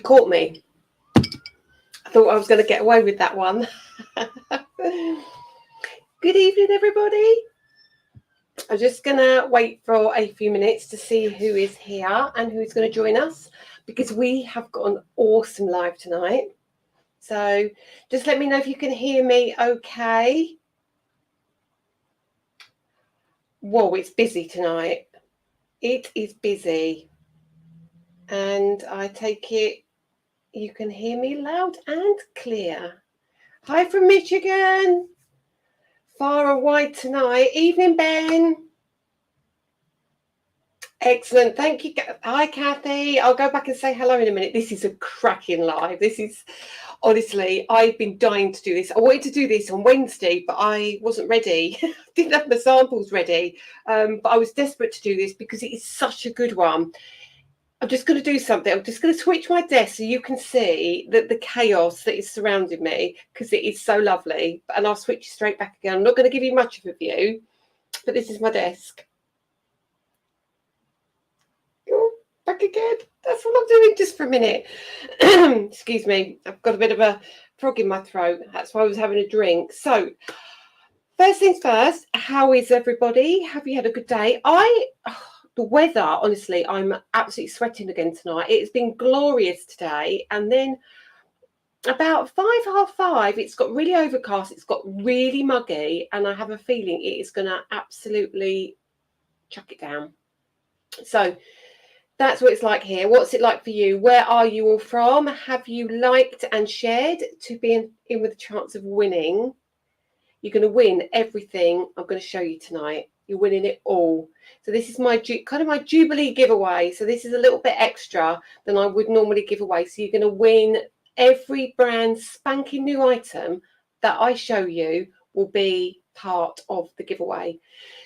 caught me. I thought I was going to get away with that one. Good evening, everybody. I'm just going to wait for a few minutes to see who is here and who's going to join us, because we have got an awesome live tonight. So just let me know if you can hear me okay. Whoa, it's busy tonight. It is busy. And I take it you can hear me loud and clear. Hi from Michigan. Far and wide tonight. Evening, Ben. Excellent. Thank you. Hi, Kathy. I'll go back and say hello in a minute. This is a cracking live. This is, honestly, I've been dying to do this. I wanted to do this on Wednesday, but I wasn't ready. Didn't have my samples ready. But I was desperate to do this because it is such a good one. I'm just going to do something. I'm just going to switch my desk so you can see the chaos that is surrounding me, because it is so lovely. And I'll switch straight back again. I'm not going to give you much of a view, but this is my desk. Oh, back again. That's what I'm doing just for a minute. Excuse me. I've got a bit of a frog in my throat. That's why I was having a drink. So first things first, how is everybody? Have you had a good day? The weather, honestly, I'm absolutely sweating again tonight. It's been glorious today. And then about 5:30, it's got really overcast. It's got really muggy. And I have a feeling it is going to absolutely chuck it down. So that's what it's like here. What's it like for you? Where are you all from? Have you liked and shared to be in with a chance of winning? You're going to win everything I'm going to show you tonight. You're winning it all. So this is my kind of my Jubilee giveaway. So this is a little bit extra than I would normally give away. So you're going to win every brand spanking new item that I show you will be part of the giveaway.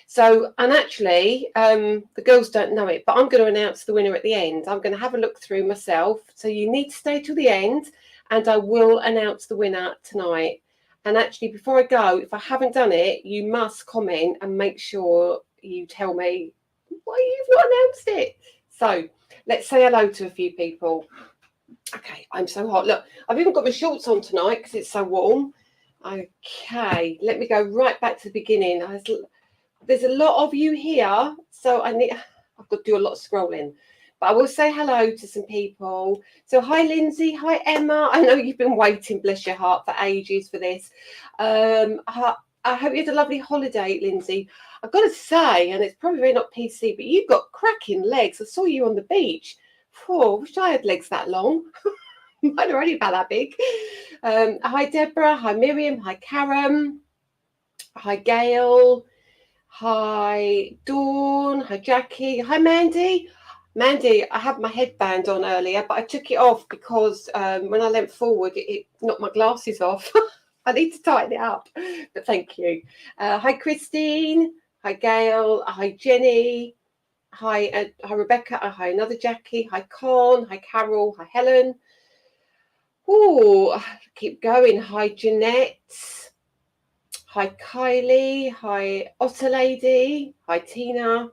So, and actually, the girls don't know it, but I'm going to announce the winner at the end. I'm going to have a look through myself. So you need to stay till the end, and I will announce the winner tonight. And actually, before I go, if I haven't done it, you must comment and make sure you tell me why you've not announced it. So let's say hello to a few people. Okay, I'm so hot. Look, I've even got my shorts on tonight because it's so warm. Okay, let me go right back to the beginning. There's a lot of you here, so I've got to do a lot of scrolling. But I will say hello to some people. So hi, Lindsay. Hi, Emma. I know you've been waiting, bless your heart, for ages for this. I hope you had a lovely holiday, Lindsay. I've got to say, and it's probably very not PC, but you've got cracking legs. I saw you on the beach. Oh, I wish I had legs that long. Mine are only about that big. Hi, Deborah. Hi, Miriam. Hi, Karen. Hi, Gail. Hi, Dawn. Hi, Jackie. Hi, Mandy. Mandy, I had my headband on earlier, but I took it off because when I leant forward, it knocked my glasses off. I need to tighten it up, but thank you. Hi, Christine. Hi, Gail. Hi, Jenny. Hi, Rebecca. Hi, another Jackie. Hi, Con. Hi, Carol. Hi, Helen. Oh, keep going. Hi, Jeanette. Hi, Kylie. Hi, Otter Lady. Hi, Tina.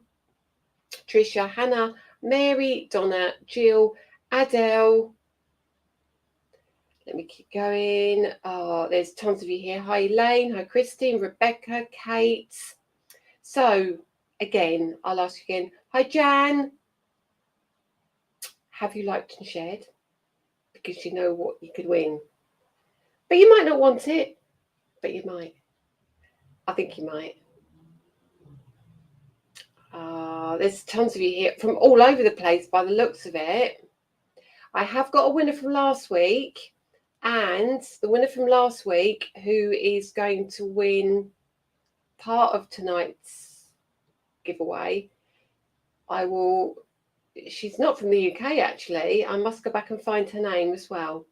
Tricia, Hannah, Mary, Donna, Jill, Adele. Let me keep going. Oh, there's tons of you here. Hi, Elaine. Hi, Christine, Rebecca, Kate. So, again, I'll ask you again. Hi, Jan. Have you liked and shared? Because you know what you could win. But you might not want it, but you might. I think you might. There's tons of you here from all over the place by the looks of it. I have got a winner from last week, and the winner from last week who is going to win part of tonight's giveaway. She's not from the UK actually. I must go back and find her name as well,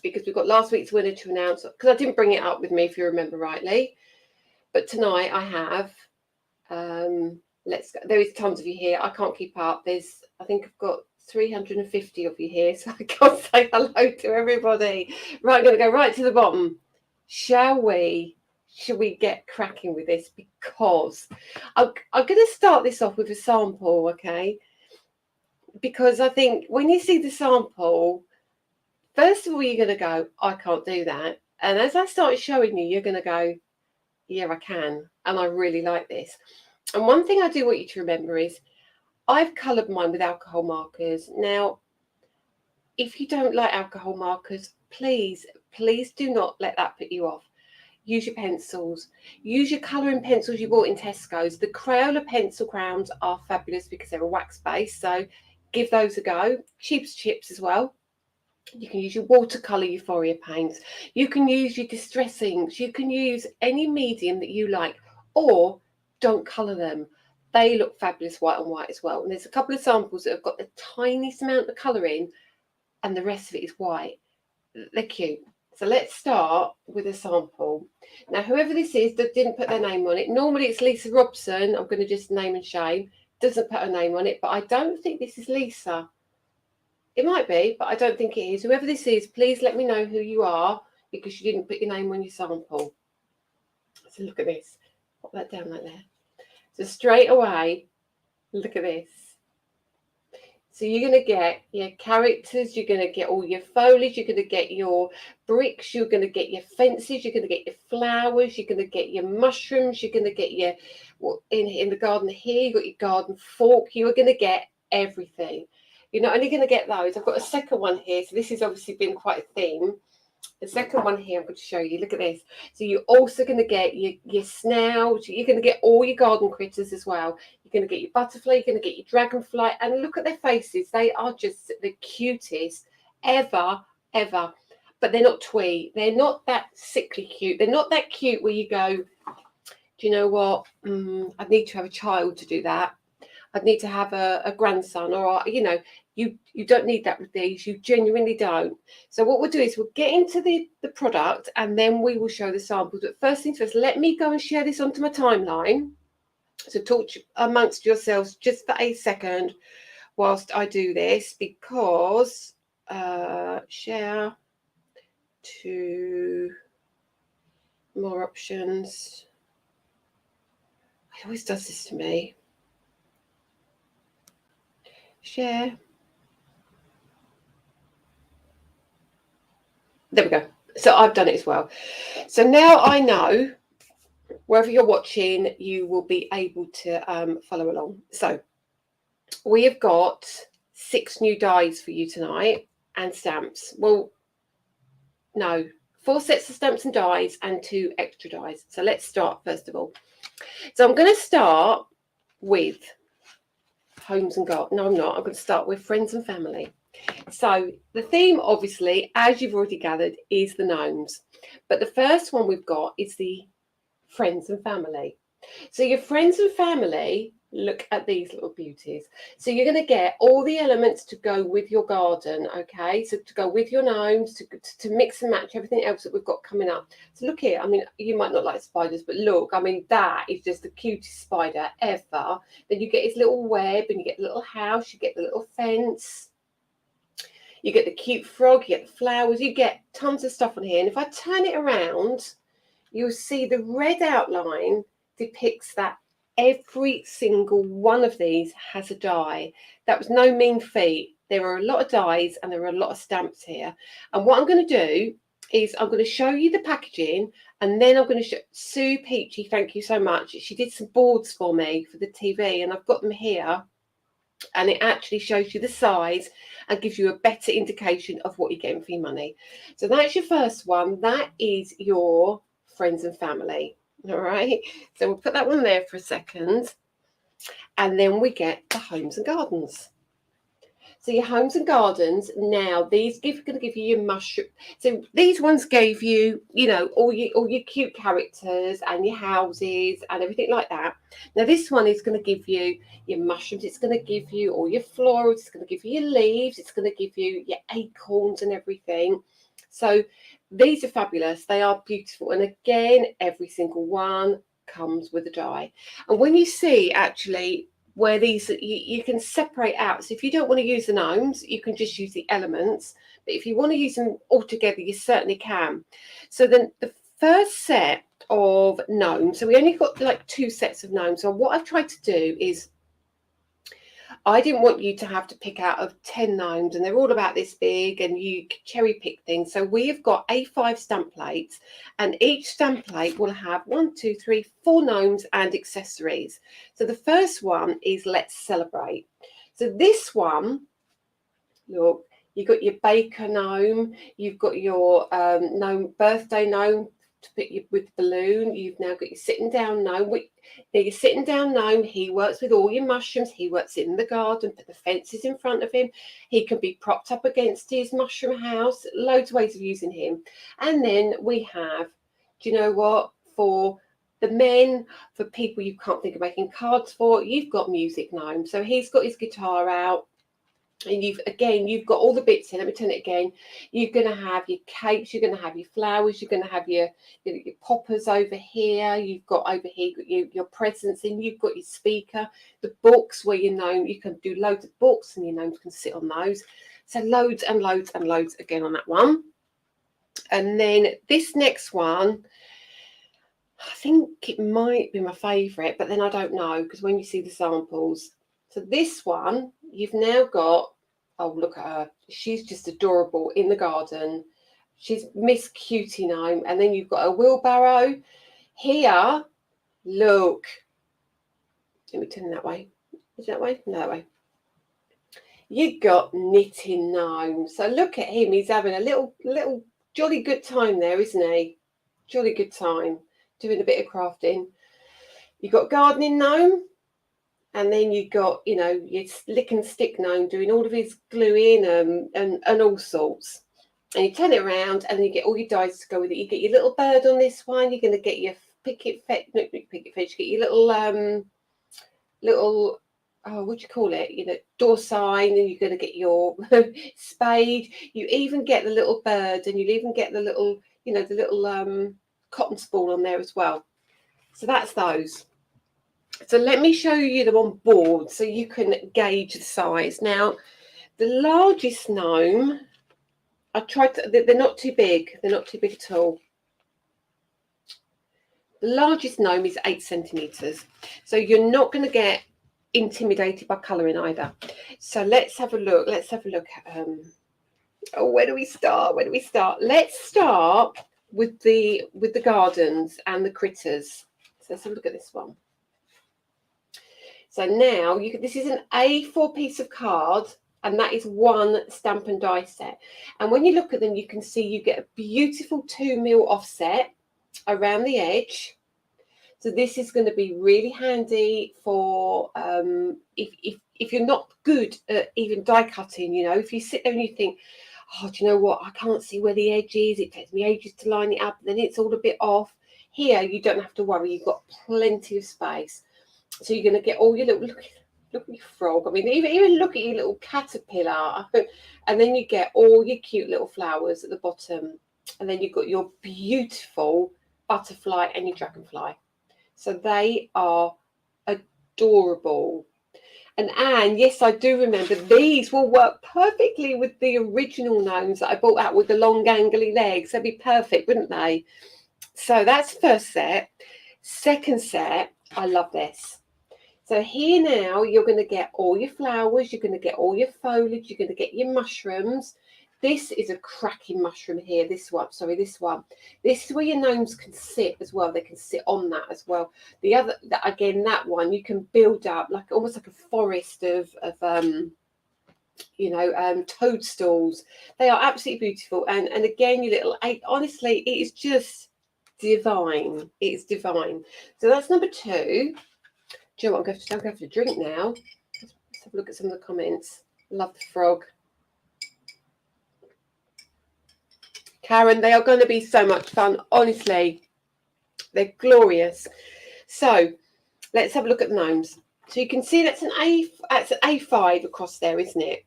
because we've got last week's winner to announce, because I didn't bring it up with me if you remember rightly. But tonight I have let's go. There is tons of you here. I can't keep up. I think I've got 350 of you here, so I can't say hello to everybody. Right, I'm going to go right to the bottom. Shall we get cracking with this? Because I'm going to start this off with a sample, okay? Because I think when you see the sample, first of all, you're going to go, I can't do that. And as I start showing you, you're going to go, yeah, I can. And I really like this. And one thing I do want you to remember is I've coloured mine with alcohol markers. Now, if you don't like alcohol markers, please do not let that put you off. Use your pencils. Use your colouring pencils you bought in Tesco's. The Crayola pencil crowns are fabulous because they're a wax base. So give those a go. Cheap as chips as well. You can use your watercolour euphoria paints. You can use your distress inks. You can use any medium that you like, or don't colour them. They look fabulous white on white as well. And there's a couple of samples that have got the tiniest amount of colour in and the rest of it is white. They're cute. So let's start with a sample. Now, whoever this is that didn't put their name on it, normally it's Lisa Robson. I'm going to just name and shame. Doesn't put her name on it, but I don't think this is Lisa. It might be, but I don't think it is. Whoever this is, please let me know who you are because you didn't put your name on your sample. So look at this. Pop that down like that. So straight away, look at this. So you're going to get your characters, you're going to get all your foliage, you're going to get your bricks, you're going to get your fences, you're going to get your flowers, you're going to get your mushrooms, you're going to get your, well, in the garden here, you've got your garden fork, you are going to get everything. You're not only going to get those, I've got a second one here, so this has obviously been quite a theme. The second one here I'm going to show you, look at this. So you're also going to get your snails, you're going to get all your garden critters as well. You're going to get your butterfly, you're going to get your dragonfly, and look at their faces. They are just the cutest ever. But they're not twee. They're not that sickly cute. They're not that cute where you go, do you know what? I need to have a child to do that. I'd need to have a grandson, or, you know, you don't need that with these. You genuinely don't. So what we'll do is we'll get into the product and then we will show the samples. But first things first, let me go and share this onto my timeline. So talk amongst yourselves just for a second whilst I do this, because share to more options. It always does this to me. Share. There we go. So I've done it as well. So now I know wherever you're watching, you will be able to follow along. So we have got 6 new dies for you tonight and stamps. Well, no, 4 sets of stamps and dies and 2 extra dies. So let's start first of all. So I'm going to start with homes and gardens. No, I'm not. I'm going to start with friends and family. So the theme, obviously, as you've already gathered, is the gnomes. But the first one we've got is the friends and family. So your friends and family, look at these little beauties. So you're going to get all the elements to go with your garden, okay? So to go with your gnomes, to mix and match everything else that we've got coming up. So look here. I mean, you might not like spiders, but look, I mean, that is just the cutest spider ever. Then you get his little web and you get the little house, you get the little fence. You get the cute frog, you get the flowers, you get tons of stuff on here. And if I turn it around, you'll see the red outline depicts that every single one of these has a die. That was no mean feat. There are a lot of dies and there are a lot of stamps here. And what I'm going to do is I'm going to show you the packaging, and then I'm going to show Sue Peachy, thank you so much. She did some boards for me for the TV, and I've got them here. And it actually shows you the size and gives you a better indication of what you're getting for your money. So that's your first one. That is your friends and family. All right. So we'll put that one there for a second. And then we get the homes and gardens. So your homes and gardens, now these going to give you your mushroom. So these ones gave you, you know, all your cute characters and your houses and everything like that. Now this one is going to give you your mushrooms. It's going to give you all your florals. It's going to give you your leaves. It's going to give you your acorns and everything. So these are fabulous. They are beautiful. And again, every single one comes with a die. And when you see actually where these, you can separate out. So if you don't want to use the gnomes, you can just use the elements. But if you want to use them all together, you certainly can. So then the first set of gnomes, so we only got like 2 sets of gnomes. So what I've tried to do is I didn't want you to have to pick out of 10 gnomes, and they're all about this big, and you cherry pick things. So we have got A5 stamp plates, and each stamp plate will have 1, 2, 3, 4 gnomes and accessories. So the first one is Let's Celebrate. So this one, look, you've got your baker gnome, you've got your gnome birthday gnome to put you with balloon. You've now got your sitting down gnome. Now your sitting down gnome, he works with all your mushrooms. He works in the garden, put the fences in front of him. He can be propped up against his mushroom house. Loads of ways of using him. And then we have, do you know what, for the men, for people you can't think of making cards for, you've got Music Gnome. So he's got his guitar out. And you've got all the bits in. Let me turn it again. You're going to have your cakes, you're going to have your flowers, you're going to have your poppers over here. You've got over here your presents in. You've got your speaker, the books where your gnome, you can do loads of books and your gnomes can sit on those. So loads and loads and loads again on that one. And then this next one, I think it might be my favourite, but then I don't know, because when you see the samples. So this one, you've now got, oh, look at her. She's just adorable in the garden. She's Miss Cutie Gnome. And then you've got a wheelbarrow. Here, look. Let me turn that way. Is it that way? No, that way. You've got Knitting Gnome. So look at him. He's having a little jolly good time there, isn't he? Jolly good time. Doing a bit of crafting. You've got Gardening Gnome. And then you got, you know, your lick and stick gnome doing all of his gluing and all sorts. And you turn it around and you get all your dies to go with it. You get your little bird on this one. You're going to get your picket fetch. You get your little, oh, what do you call it? You know, door sign. And you're going to get your spade. You even get the little bird, and you'll even get the little, you know, the little cotton spool on there as well. So that's those. So let me show you them on board so you can gauge the size. Now, the largest gnome, I tried to, they're not too big. They're not too big at all. The largest gnome is 8 centimetres. So you're not going to get intimidated by colouring either. So let's have a look. Let's have a look at, oh, where do we start? Where do we start? Let's start with the gardens and the critters. So let's have a look at this one. So now this is an A4 piece of card, and that is one stamp and die set. And when you look at them, you can see you get a beautiful 2mm offset around the edge. So this is going to be really handy for if you're not good at even die cutting. You know, if you sit there and you think, oh, do you know what? I can't see where the edge is. It takes me ages to line it up. Then it's all a bit off. Here, you don't have to worry. You've got plenty of space. So you're going to get all your little, look at your frog. I mean, even look at your little caterpillar. And then you get all your cute little flowers at the bottom. And then you've got your beautiful butterfly and your dragonfly. So they are adorable. And Anne, yes, I do remember these will work perfectly with the original gnomes that I bought out with the long gangly legs. They'd be perfect, wouldn't they? So that's first set. Second set, I love this. So here now, you're going to get all your flowers, you're going to get all your foliage, you're going to get your mushrooms. This is a cracking mushroom here, this one. This is where your gnomes can sit as well. They can sit on that as well. The other, again, that one, you can build up like almost like a forest of toadstools. They are absolutely beautiful. And again, your little eight, honestly, it is just divine. It's divine. So that's number 2. Do you know what? I'm going to drink now. Let's have a look at some of the comments. Love the frog. Karen, they are going to be so much fun. Honestly, they're glorious. So let's have a look at the gnomes. So you can see that's an A5 across there, isn't it?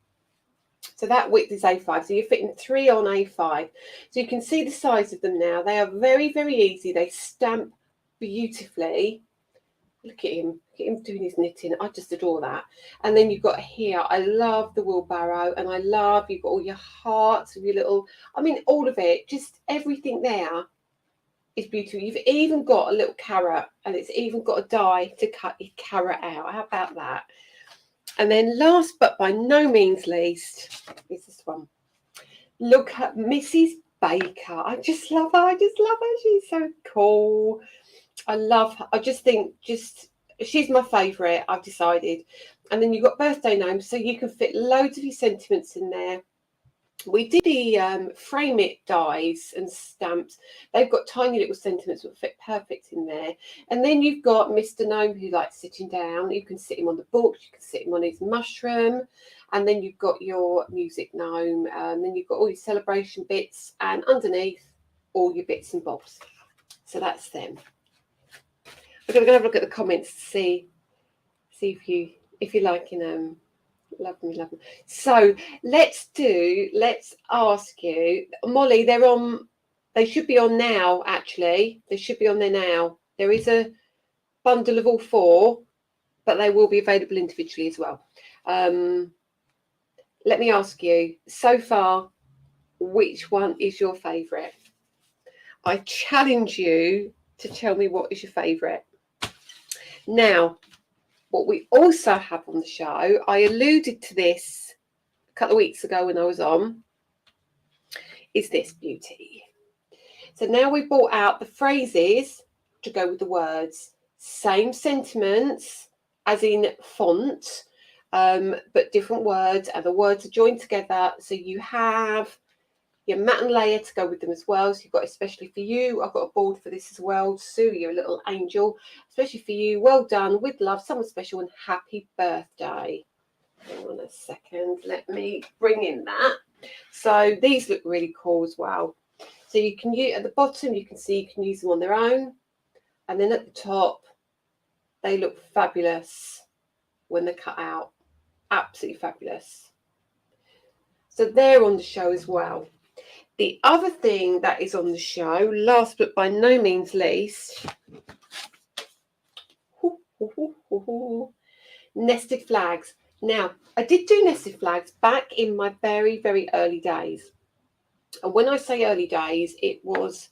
So that width is A5. So you're fitting 3 on A5. So you can see the size of them now. They are very, very easy. They stamp beautifully. Look at him doing his knitting. I just adore that. And then you've got here, I love the wheelbarrow, and I love, you've got all your hearts with your little, I mean, all of it, just everything there is beautiful. You've even got a little carrot, and it's even got a die to cut your carrot out. How about that? And then last but by no means least is this one. Look at Mrs. Baker. I just love her. I just love her. She's so cool. I love her. I just think she's my favourite, I've decided. And then you've got birthday gnomes, so you can fit loads of your sentiments in there. We did the frame it dies and stamps. They've got tiny little sentiments that fit perfect in there. And then you've got Mr. Gnome, who likes sitting down. You can sit him on the books, you can sit him on his mushroom. And then you've got your music gnome. And then you've got all your celebration bits. And underneath, all your bits and bobs. So that's them. We're going to have a look at the comments to see if you're liking them. Love them. So let's ask you, Molly, they should be on now, actually. They should be on there now. There is a bundle of all 4, but they will be available individually as well. Let me ask you, so far, which one is your favourite? I challenge you to tell me what is your favourite. Now, what we also have on the show, I alluded to this a couple of weeks ago when I was on, is this beauty. So now we brought out the phrases to go with the words. Same sentiments, as in font, but different words, and the words are joined together. So you have your matte and layer to go with them as well. So you've got, especially for you, I've got a board for this as well. Sue, you're a little angel, especially for you. Well done, with love, someone special, and happy birthday. Hang on a second, let me bring in that. So these look really cool as well. So you can use at the bottom, you can see you can use them on their own, and then at the top, they look fabulous when they're cut out. Absolutely fabulous. So they're on the show as well. The other thing that is on the show, last but by no means least, nested flags. Now, I did do nested flags back in my very, very early days. And when I say early days, it was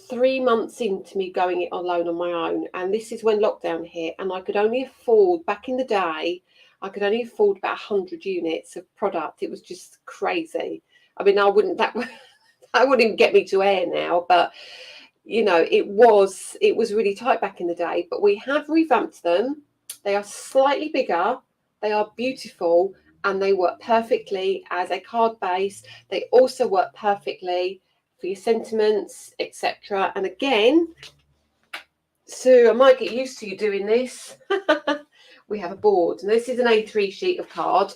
3 months into me going it alone on my own. And this is when lockdown hit, and I could only afford, back in the day, I could only afford about 100 units of product. It was just crazy. I mean, that wouldn't get me to air now, but you know, it was really tight back in the day. But we have revamped them. They are slightly bigger. They are beautiful, and they work perfectly as a card base. They also work perfectly for your sentiments, etc. And again, Sue, I might get used to you doing this. We have a board, and this is an A3 sheet of card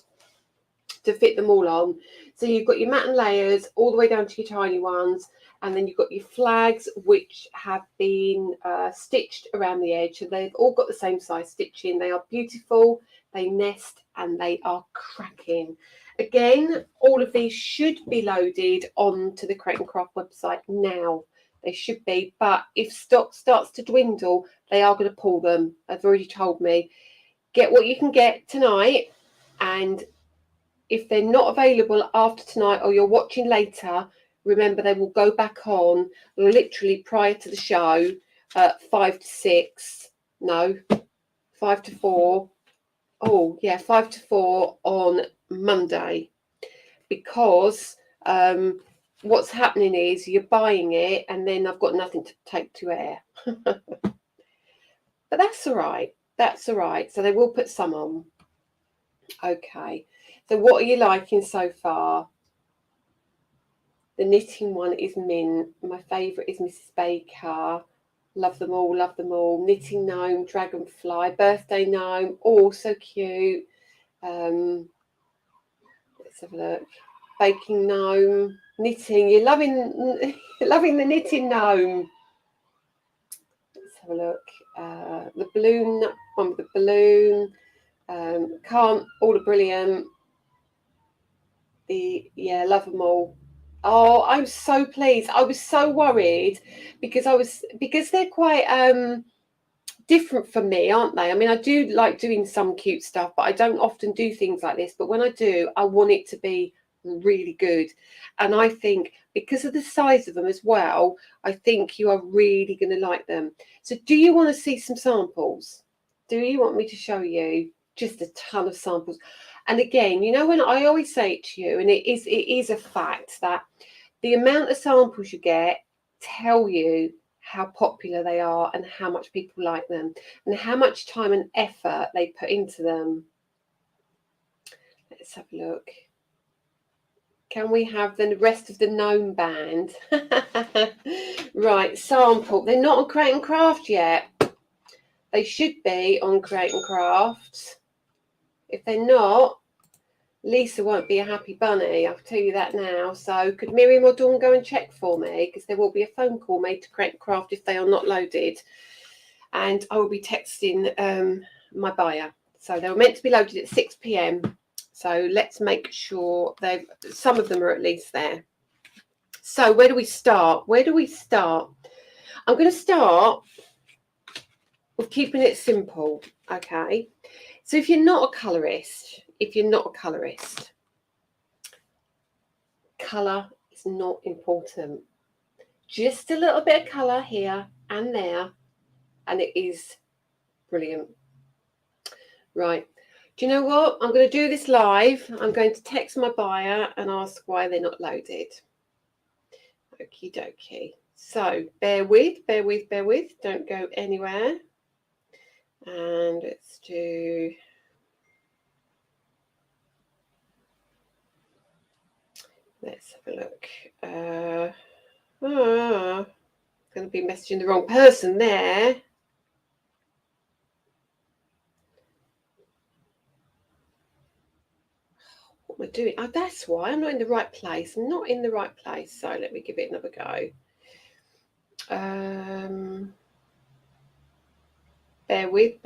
to fit them all on. So you've got your matte and layers all the way down to your tiny ones, and then you've got your flags which have been stitched around the edge. So they've all got the same size stitching. They are beautiful, they nest, and they are cracking. Again, all of these should be loaded onto the Create and Craft website now. They should be, but if stock starts to dwindle, they are going to pull them. They've already told me. Get what you can get tonight, and if they're not available after tonight or you're watching later, remember they will go back on literally prior to the show at 5 to 6. No, 5 to 4. Oh, yeah, 5 to 4 on Monday. Because what's happening is you're buying it and then I've got nothing to take to air. But that's all right. That's all right. So they will put some on. Okay. So what are you liking so far? The knitting one is mint. My favourite is Mrs. Baker. Love them all, love them all. Knitting gnome, dragonfly, birthday gnome, all so cute. Let's have a look. Baking gnome, knitting. You're loving the knitting gnome. Let's have a look. The balloon one with the balloon. Can't, all are brilliant. Love them all. Oh, I'm so pleased. I was so worried because they're quite different for me, aren't they? I mean, I do like doing some cute stuff, but I don't often do things like this. But when I do, I want it to be really good. And I think because of the size of them as well, I think you are really going to like them. So do you want to see some samples? Do you want me to show you? just a ton of samples. And again, you know, when I always say it to you, and it is a fact that the amount of samples you get tell you how popular they are and how much people like them and how much time and effort they put into them. Let's have a look. Can we have the rest of the Gnome band? Right, sample. They're not on Create and Craft yet. They should be on Create and Craft. If they're not, Lisa won't be a happy bunny, I'll tell you that now. So could Miriam or Dawn go and check for me? Because there will be a phone call made to Create and Craft if they are not loaded. And I will be texting my buyer. So they were meant to be loaded at 6 p.m. So let's make sure some of them are at least there. So where do we start? Where do we start? I'm going to start with keeping it simple, okay? So if you're not a colorist, colour is not important. Just a little bit of colour here and there, and it is brilliant. Right. Do you know what? I'm going to do this live. I'm going to text my buyer and ask why they're not loaded. Okie dokie. So bear with. Don't go anywhere. And let's do... Let's have a look. Going to be messaging the wrong person there. What am I doing? Oh, that's why I'm not in the right place. I'm not in the right place. So let me give it another go. Bear with.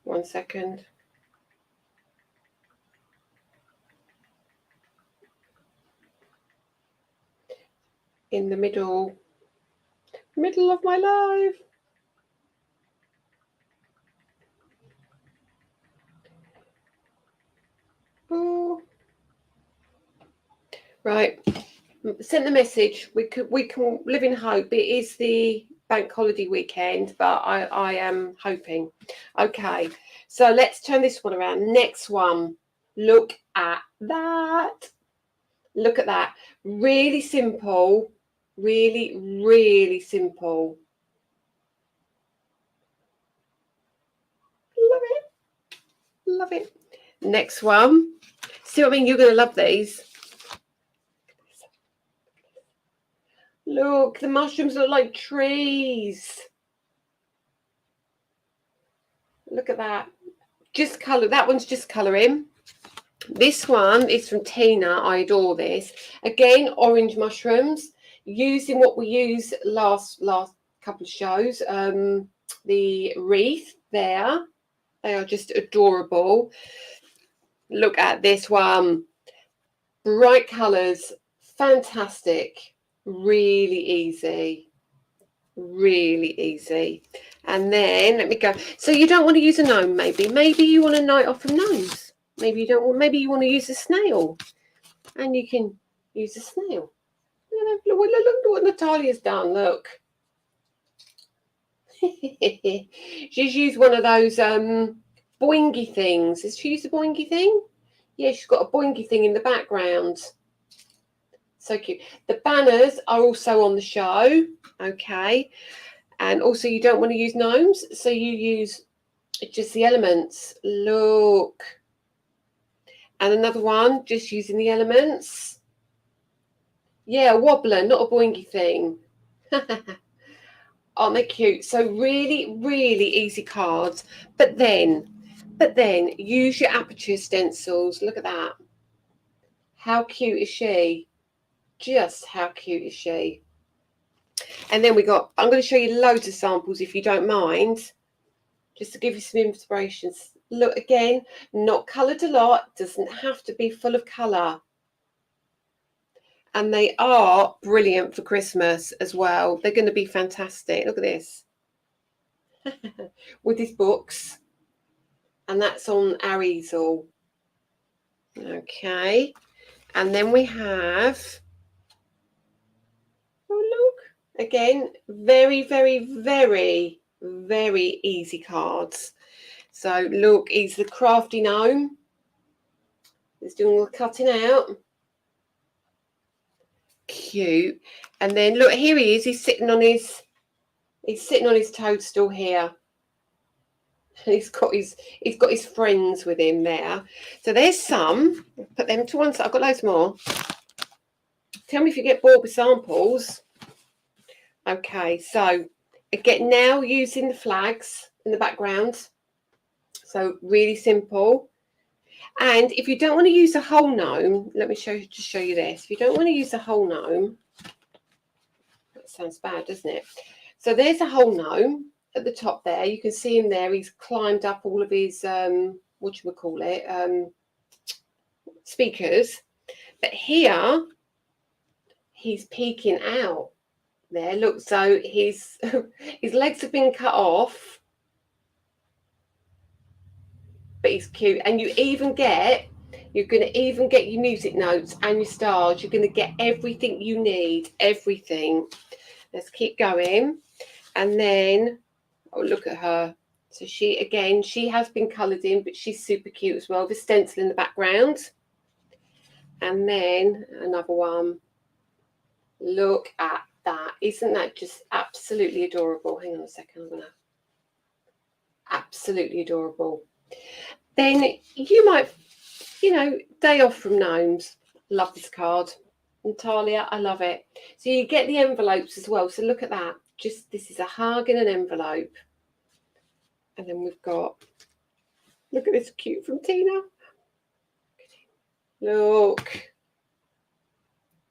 One second. In the middle of my live. Oh. Right. Sent the message. We can live in hope. It is the bank holiday weekend, but I am hoping. Okay. So let's turn this one around. Next one. Look at that. Look at that. Really simple. Really, really simple. Love it. Love it. Next one. See what I mean? You're going to love these. Look, the mushrooms look like trees. Look at that. Just colour. That one's just colouring. This one is from Tina. I adore this. Again, orange mushrooms. Using what we used last couple of shows. The wreath there. They are just adorable. Look at this one. Bright colours. Fantastic. Really easy. Really easy. And then let me go. So you don't want to use a gnome, maybe. Maybe you want a night off of gnomes. Maybe you don't want, maybe you want to use a snail. And you can use a snail. Look what Natalia's done, look. She's used one of those boingy things. Has she used a boingy thing? Yeah, she's got a boingy thing in the background. So cute. The banners are also on the show. Okay. And also you don't want to use gnomes, so you use just the elements. Look. And another one, just using the elements. Yeah, a wobbler, not a boingy thing. Aren't they cute? So really, really easy cards. But then use your aperture stencils. Look at that. How cute is she? Just how cute is she? And then I'm going to show you loads of samples if you don't mind, just to give you some inspirations. Look, again, not coloured a lot, doesn't have to be full of colour. And they are brilliant for Christmas as well. They're going to be fantastic. Look at this. With his books. And that's on our easel. Okay. And then we have, oh look, again, very, very, very, very easy cards. So look, he's the crafty gnome. He's doing all the cutting out. Cute. And then look, here he is. He's sitting on his toadstool here. He's got his friends with him there. So there's some. Put them to one side. I've got loads more. Tell me if you get bored with samples. Okay, so again, now using the flags in the background. So really simple. And if you don't want to use a whole gnome, let me show you this. If you don't want to use a whole gnome, that sounds bad, doesn't it? So there's a whole gnome at the top there. You can see him there. He's climbed up all of his speakers. But here he's peeking out there. Look, so his legs have been cut off, but he's cute. And you're going to even get your music notes and your stars. You're going to get everything you need, everything. Let's keep going. And then, oh, look at her. So she has been coloured in, but she's super cute as well. The stencil in the background. And then another one. Look at that. Isn't that just absolutely adorable? Hang on a second. I'm going to... Absolutely adorable. Then you might, day off from gnomes. Love this card. Natalia, I love it. So you get the envelopes as well. So look at that. This is a hug in an envelope. And then we've got, look at this cute from Tina. Look.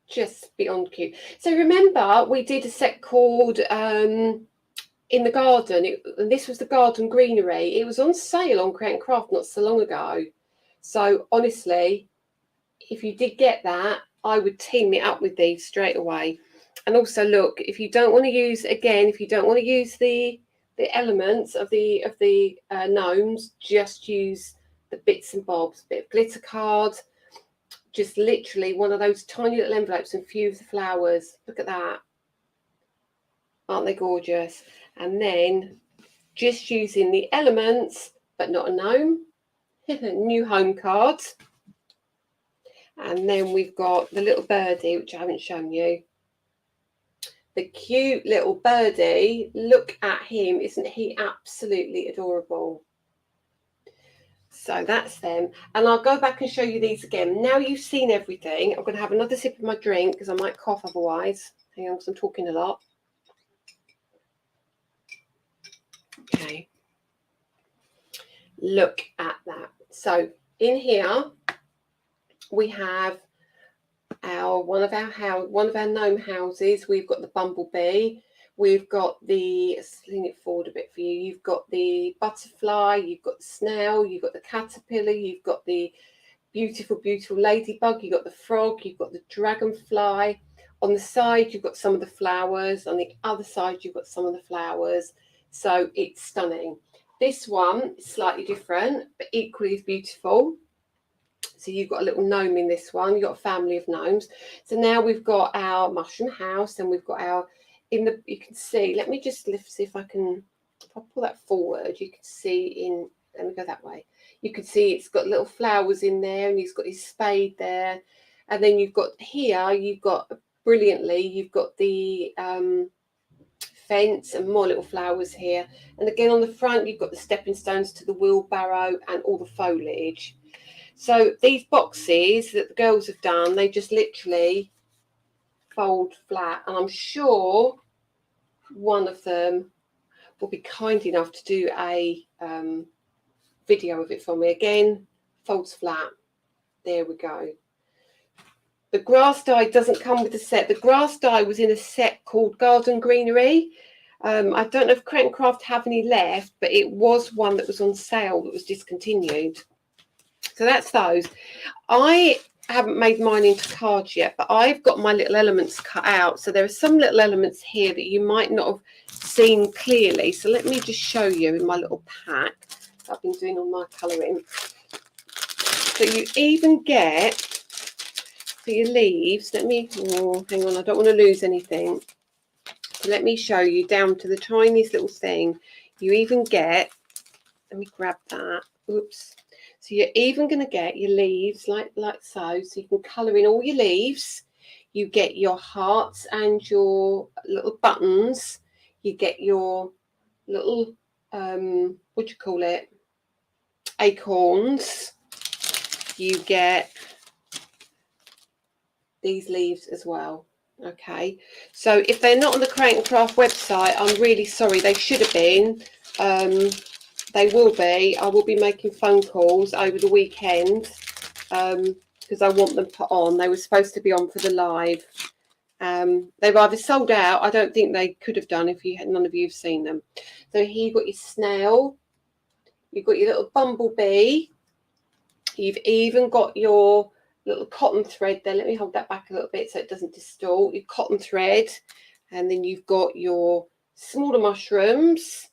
Just beyond cute. So remember, we did a set called In the Garden. And this was the garden greenery. It was on sale on Create and Craft not so long ago. So honestly, if you did get that, I would team it up with these straight away. And also look, if you don't want to use the elements of the gnomes, just use the bits and bobs, bit of glitter card, just literally one of those tiny little envelopes and a few of the flowers. Look at that. Aren't they gorgeous? And then just using the elements, but not a gnome. New home cards. And then we've got the little birdie, which I haven't shown you. The cute little birdie. Look at him. Isn't he absolutely adorable? So that's them. And I'll go back and show you these again. Now you've seen everything, I'm going to have another sip of my drink because I might cough otherwise. Hang on, because I'm talking a lot. Okay. Look at that. So in here we have one of our gnome houses. We've got the bumblebee. We've got the, let's lean it forward a bit for you. You've got the butterfly, you've got the snail, you've got the caterpillar, you've got the beautiful, beautiful ladybug, you've got the frog, you've got the dragonfly. On the side, you've got some of the flowers. On the other side, you've got some of the flowers. So it's stunning. This one is slightly different, but equally as beautiful. So you've got a little gnome in this one. You've got a family of gnomes. So now we've got our mushroom house, and we've got our, you can see, let me just see if I can, if I pull that forward, you can see let me go that way. You can see it's got little flowers in there, and he's got his spade there. And then you've got here, you've got the fence and more little flowers here. And again, on the front, you've got the stepping stones to the wheelbarrow and all the foliage. So these boxes that the girls have done, they just literally fold flat. And I'm sure one of them will be kind enough to do a video of it for me. Again, folds flat. There we go. The grass dye doesn't come with the set. The grass dye was in a set called Garden Greenery. I don't know if Create and Craft have any left, but it was one that was on sale that was discontinued. So that's those. I haven't made mine into cards yet, but I've got my little elements cut out. So there are some little elements here that you might not have seen clearly. So let me just show you in my little pack. I've been doing all my colouring. So you even get for your leaves, let me, oh, hang on, I don't want to lose anything. So let me show you down to the tiniest little thing. You even get, let me grab that. Oops. So you're even going to get your leaves like so. So you can colour in all your leaves. You get your hearts and your little buttons. You get your little, what do you call it? Acorns. You get these leaves as well. Okay, so if they're not on the Create and Craft website, I'm really sorry. They should have been. They will be. I will be making phone calls over the weekend because I want them put on. They were supposed to be on for the live. They've either sold out. I don't think they could have done if you had, none of you have seen them. So here you've got your snail. You've got your little bumblebee. You've even got your little cotton thread there. Let me hold that back a little bit so it doesn't distort. Your cotton thread, and then you've got your smaller mushrooms,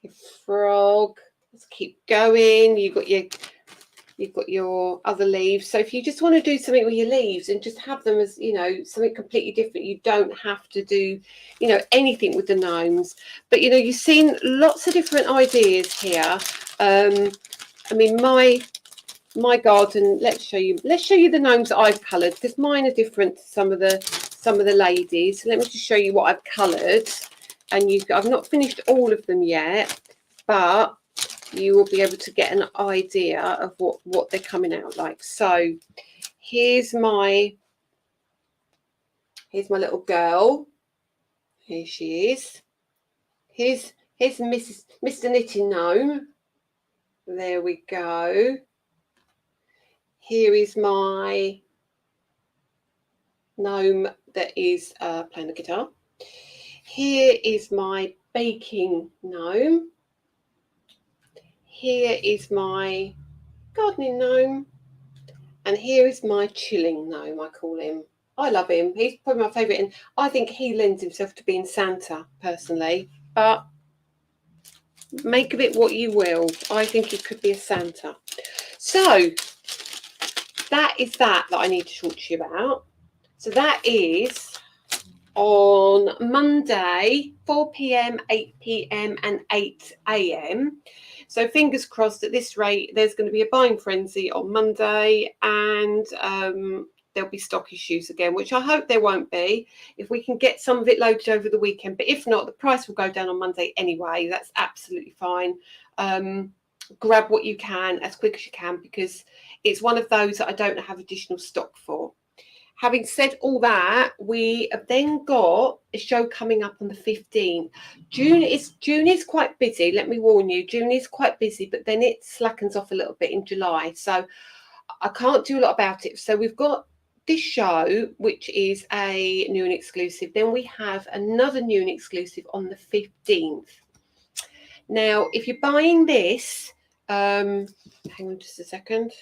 your frog. Let's keep going. You've got your other leaves. So if you just want to do something with your leaves and just have them as, you know, something completely different, you don't have to do, you know, anything with the gnomes. But you know, you've seen lots of different ideas here. I mean, my garden, let's show you the gnomes that I've coloured, because mine are different to some of the ladies. So let me just show you what I've coloured, and I've not finished all of them yet, but you will be able to get an idea of what they're coming out like. So here's my little girl. Here she is. Here's Mr. Knitting Gnome. There we go. Here is my gnome that is playing the guitar. Here is my baking gnome. Here is my gardening gnome. And here is my chilling gnome, I call him. I love him. He's probably my favourite, and I think he lends himself to being Santa, personally. But make of it what you will. I think he could be a Santa. So that is that I need to talk to you about. So that is on Monday, 4 p.m, 8 p.m, and 8 a.m. So fingers crossed, at this rate, there's going to be a buying frenzy on Monday, and there'll be stock issues again, which I hope there won't be, if we can get some of it loaded over the weekend. But if not, the price will go down on Monday anyway. That's absolutely fine. Grab what you can as quick as you can, because it's one of those that I don't have additional stock for. Having said all that, we have then got a show coming up on the 15th. June is quite busy, let me warn you. June is quite busy, but then it slackens off a little bit in July. So I can't do a lot about it. So we've got this show, which is a new and exclusive. Then we have another new and exclusive on the 15th. Now, if you're buying this, hang on just a second.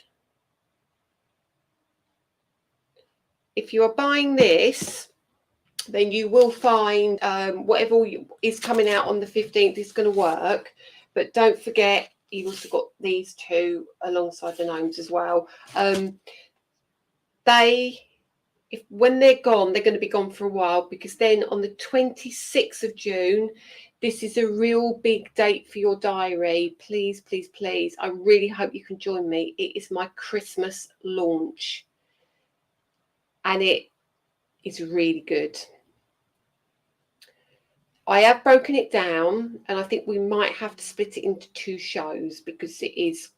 If you are buying this, then you will find whatever is coming out on the 15th is going to work. But don't forget, you've also got these two alongside the gnomes as well. When they're gone, they're going to be gone for a while, because then on the 26th of June, this is a real big date for your diary. Please, please, please. I really hope you can join me. It is my Christmas launch, and it is really good. I have broken it down, and I think we might have to split it into two shows, because it is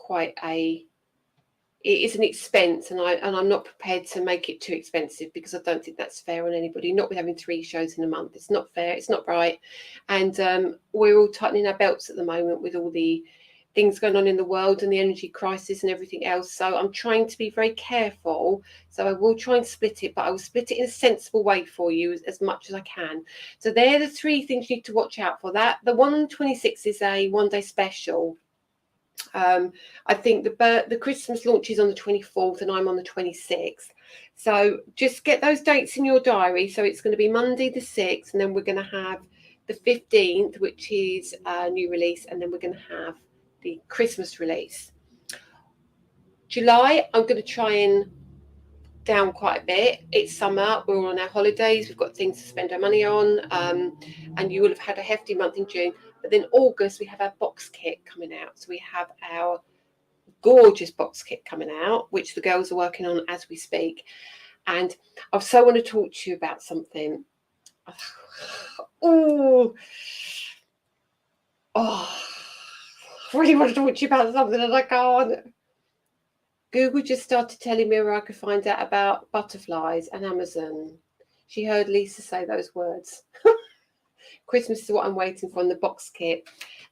an expense, and I'm not prepared to make it too expensive, because I don't think that's fair on anybody, not with having 3 shows in a month. It's not fair, it's not right. And we're all tightening our belts at the moment with all the things going on in the world and the energy crisis and everything else. So I'm trying to be very careful. So I will try and split it, but I will split it in a sensible way for you as much as I can. So they're the 3 things you need to watch out for. That the one on the 26th is a one-day special. I think the Christmas launch is on the 24th, and I'm on the 26th. So just get those dates in your diary. So it's going to be Monday the 6th, and then we're going to have the 15th, which is a new release, and then we're going to have the Christmas release. July, I'm going to try and down quite a bit. It's summer, we're all on our holidays, we've got things to spend our money on, and you will have had a hefty month in June. But then August, we have our box kit coming out. So we have our gorgeous box kit coming out, which the girls are working on as we speak. And I so want to talk to you about something. I really want to talk to you about something and I can't. Google just started telling me where I could find out about butterflies and Amazon. She heard Lisa say those words. Christmas is what I'm waiting for in the box kit.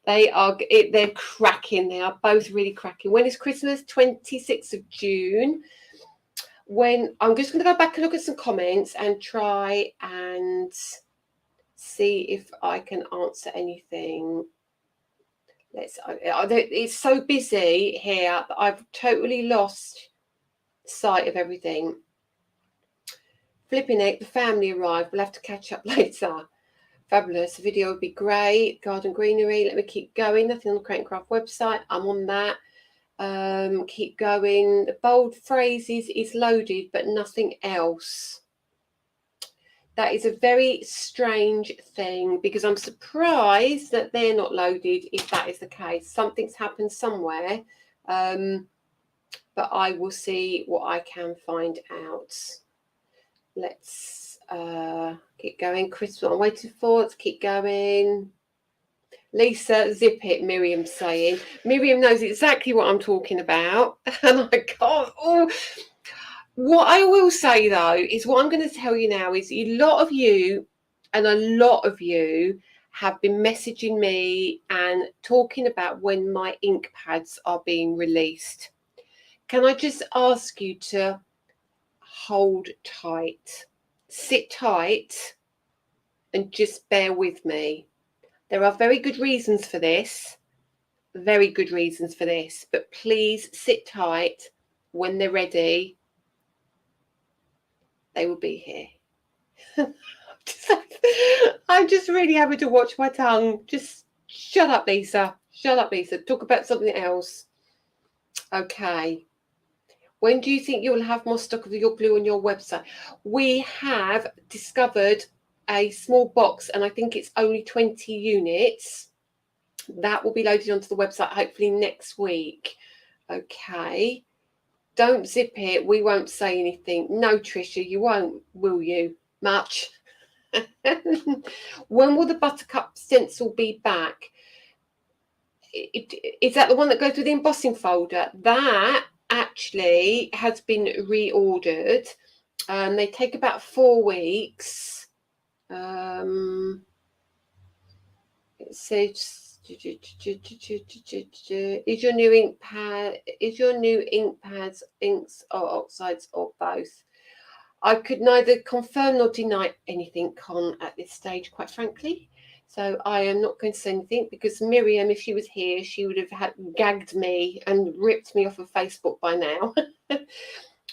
They're cracking. They are both really cracking. When is Christmas? 26th of June. When I'm just going to go back and look at some comments and try and see if I can answer anything. It's so busy here that I've totally lost sight of everything. Flipping it, the family arrived. We'll have to catch up later. Fabulous. The video would be great. Garden greenery. Let me keep going. Nothing on the Create and Craft website. I'm on that. Keep going. The bold phrases is loaded, but nothing else. That is a very strange thing because I'm surprised that they're not loaded if that is the case. Something's happened somewhere, but I will see what I can find out. Let's keep going. Chris, what I'm waiting for. Let's keep going. Lisa, zip it, Miriam's saying. Miriam knows exactly what I'm talking about. And I can't. Oh. What I will say, though, is what I'm going to tell you now is a lot of you have been messaging me and talking about when my ink pads are being released. Can I just ask you to hold tight, sit tight, and just bear with me? There are very good reasons for this, but please sit tight. When they're ready, they will be here. I'm just really having to watch my tongue. Just shut up, Lisa. Shut up, Lisa. Talk about something else. Okay. When do you think you'll have more stock of your glue on your website? We have discovered a small box, and I think it's only 20 units. That will be loaded onto the website hopefully next week. Okay. Don't zip it. We won't say anything. No, Tricia, you won't, will you? Much. When will the Buttercup stencil be back? Is that the one that goes with the embossing folder? That actually has been reordered. They take about 4 weeks. It says, is your new ink pads inks or oxides or both? I could neither confirm nor deny anything, Con, at this stage, quite frankly. So I am not going to say anything because Miriam, if she was here, she would have gagged me and ripped me off of Facebook by now.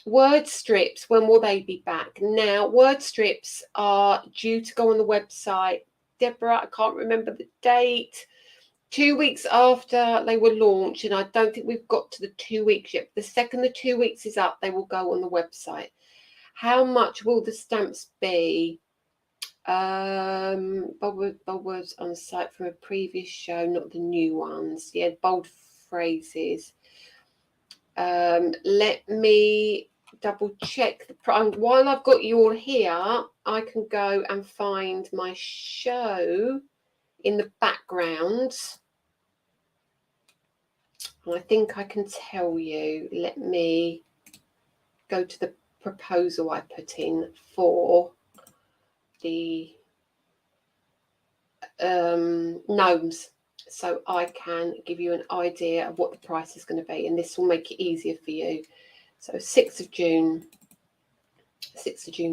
Word strips, when will they be back? Now, word strips are due to go on the website. Deborah, I can't remember the date. 2 weeks after they were launched, and I don't think we've got to the 2 weeks yet. The second the 2 weeks is up, they will go on the website. How much will the stamps be? Bob words on the site from a previous show, not the new ones. Yeah, bold phrases. Let me double check the price. While I've got you all here, I can go and find my show in the background. I think I can tell you. Let me go to the proposal I put in for the gnomes, so I can give you an idea of what the price is going to be, and this will make it easier for you. So 6th of June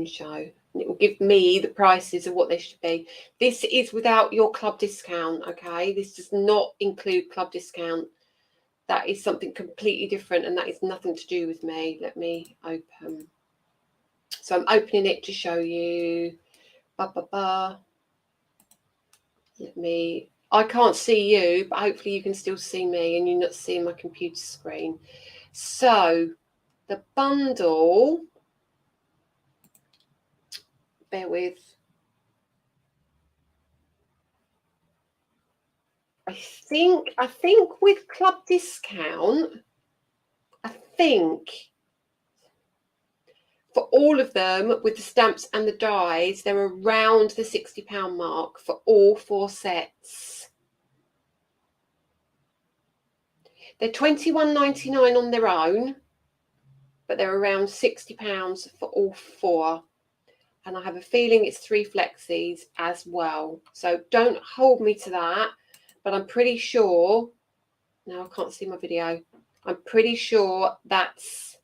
show, and it will give me the prices of what they should be. This is without your club discount, okay? This does not include club discount. That is something completely different, and that is nothing to do with me. Let me open. So I'm opening it to show you. Let me. I can't see you, but hopefully you can still see me, and you're not seeing my computer screen. So the bundle bear with. I think with club discount, I think for all of them with the stamps and the dies, they're around the £60 mark for all 4 sets. They're £21.99 on their own, but they're around £60 for all 4. And I have a feeling it's 3 flexies as well. So don't hold me to that, but I'm pretty sure. Now I can't see my video. I'm pretty sure that's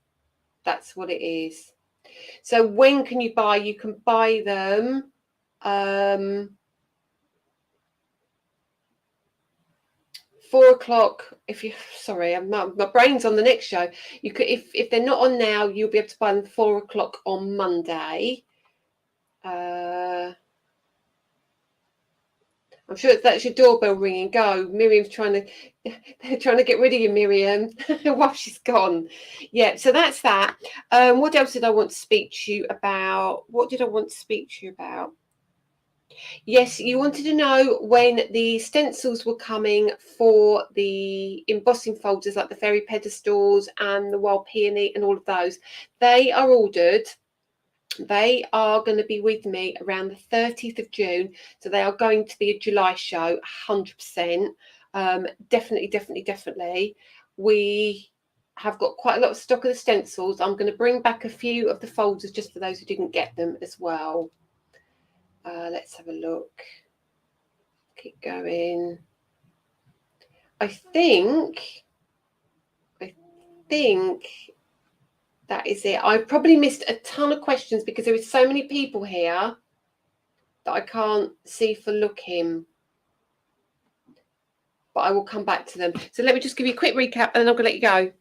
what it is. So when can you buy? You can buy them 4 o'clock. If you, sorry, my brain's on the next show. You could, if they're not on now, you'll be able to buy them 4 o'clock on Monday. I'm sure that's your doorbell ringing. Go, Miriam's trying to get rid of you, Miriam, while she's gone. Yeah, so that's that. What else did I want to speak to you about? Yes, you wanted to know when the stencils were coming for the embossing folders, like the fairy pedestals and the wild peony and all of those. They are ordered. They are going to be with me around the 30th of June. So they are going to be a July show, 100%. Definitely. We have got quite a lot of stock of the stencils. I'm going to bring back a few of the folders just for those who didn't get them as well. Let's have a look. Keep going. I think that is it. I probably missed a ton of questions because there is so many people here that I can't see for looking. But I will come back to them. So let me just give you a quick recap and then I'm going to let you go.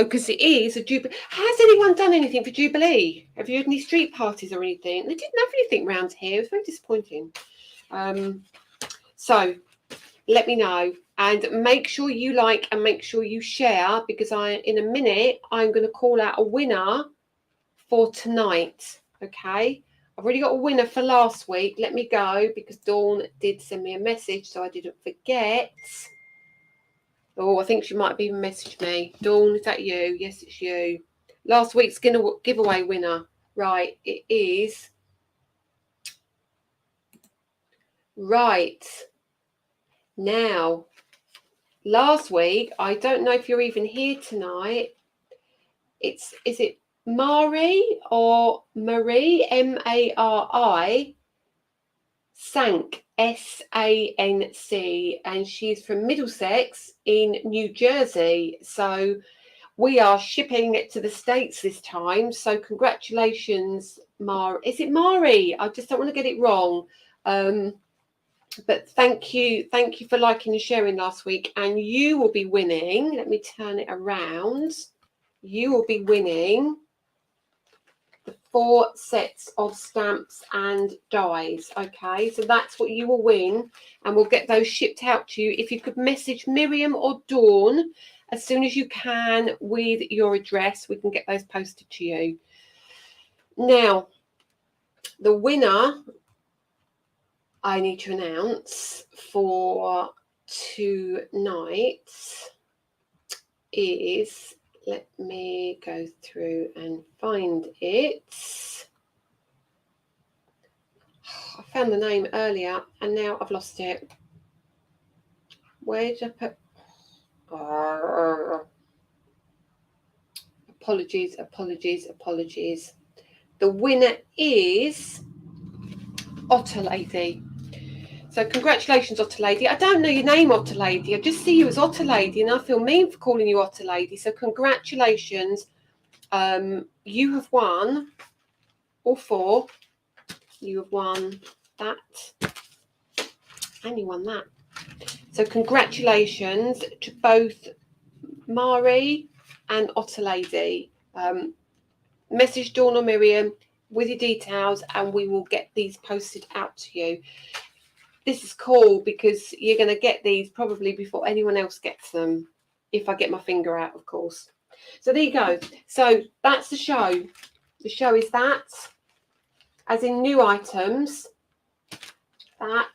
Because it is a Jubilee. Has anyone done anything for Jubilee? Have you had any street parties or anything? They didn't have anything around here. It was very disappointing. So let me know. And make sure you like and make sure you share, because in a minute I'm going to call out a winner for tonight. Okay, I've already got a winner for last week. Let me go, because Dawn did send me a message, so I didn't forget. Oh, I think she might have even messaged me. Dawn, is that you? Yes, it's you. Last week's giveaway winner. Right, it is. Right. Now, last week, I don't know if you're even here tonight. Is it Mari or Marie, Mari, Sank, SANC, and she's from Middlesex in New Jersey. So we are shipping it to the States this time. So congratulations, Mari. Is it Mari? I just don't want to get it wrong. But thank you for liking and sharing last week, and you will be winning. Let me turn it around. You will be winning the 4 sets of stamps and dies. Okay, so that's what you will win, and we'll get those shipped out to you. If you could message Miriam or Dawn as soon as you can with your address, we can get those posted to you. Now, the winner I need to announce for tonight is, let me go through and find it. I found the name earlier and now I've lost it. Where did I put? Apologies. The winner is Otter Lady. So congratulations, Otter Lady. I don't know your name, Otter Lady. I just see you as Otter Lady, and I feel mean for calling you Otter Lady. So congratulations. You have won all 4. You have won that, and you won that. So congratulations to both Mari and Otter Lady. Message Dawn or Miriam with your details, and we will get these posted out to you. This is cool because you're going to get these probably before anyone else gets them, if I get my finger out, of course. So there you go. So that's the show. The show is that. as in new items. That.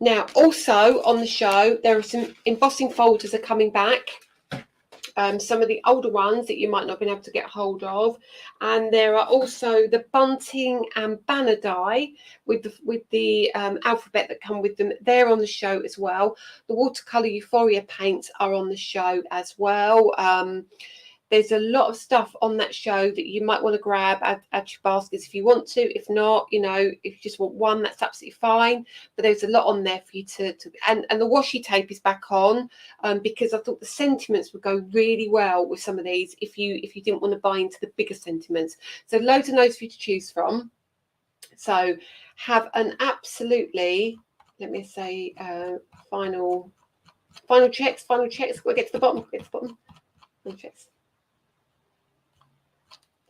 Now, also on the show, there are some embossing folders are coming back. Some of the older ones that you might not have been able to get hold of, and there are also the bunting and banner die with the alphabet that come with them. They're on the show as well. The watercolor Euphoria paints are on the show as well. There's a lot of stuff on that show that you might want to grab, add your baskets if you want to. If not, you know, if you just want one, that's absolutely fine. But there's a lot on there for you to and the washi tape is back on, because I thought the sentiments would go really well with some of these if you didn't want to buy into the bigger sentiments. So loads and loads for you to choose from. So have an absolutely, let me say, final checks. We'll get to the bottom. Final checks.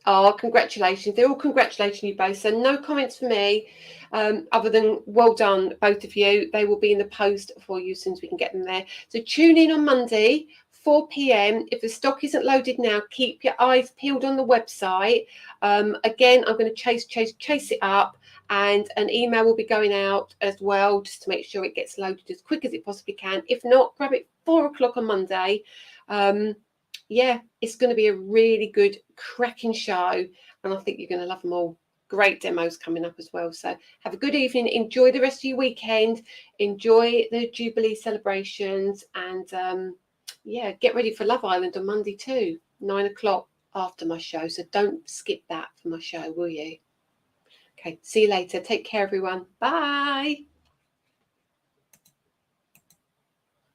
Oh, congratulations. They're all congratulating you both. So no comments for me, other than well done, both of you. They will be in the post for you as soon as we can get them there. So tune in on Monday, 4 p.m. If the stock isn't loaded now, keep your eyes peeled on the website. Again, I'm going to chase it up, and an email will be going out as well, just to make sure it gets loaded as quick as it possibly can. If not, grab it 4 o'clock on Monday. Yeah, it's going to be a really good, cracking show, and I think you're going to love them all. Great demos coming up as well. So have a good evening. Enjoy the rest of your weekend. Enjoy the Jubilee celebrations, and yeah, get ready for Love Island on Monday too, 9 o'clock after my show. So don't skip that for my show, will you? Okay, see you later. Take care, everyone. Bye.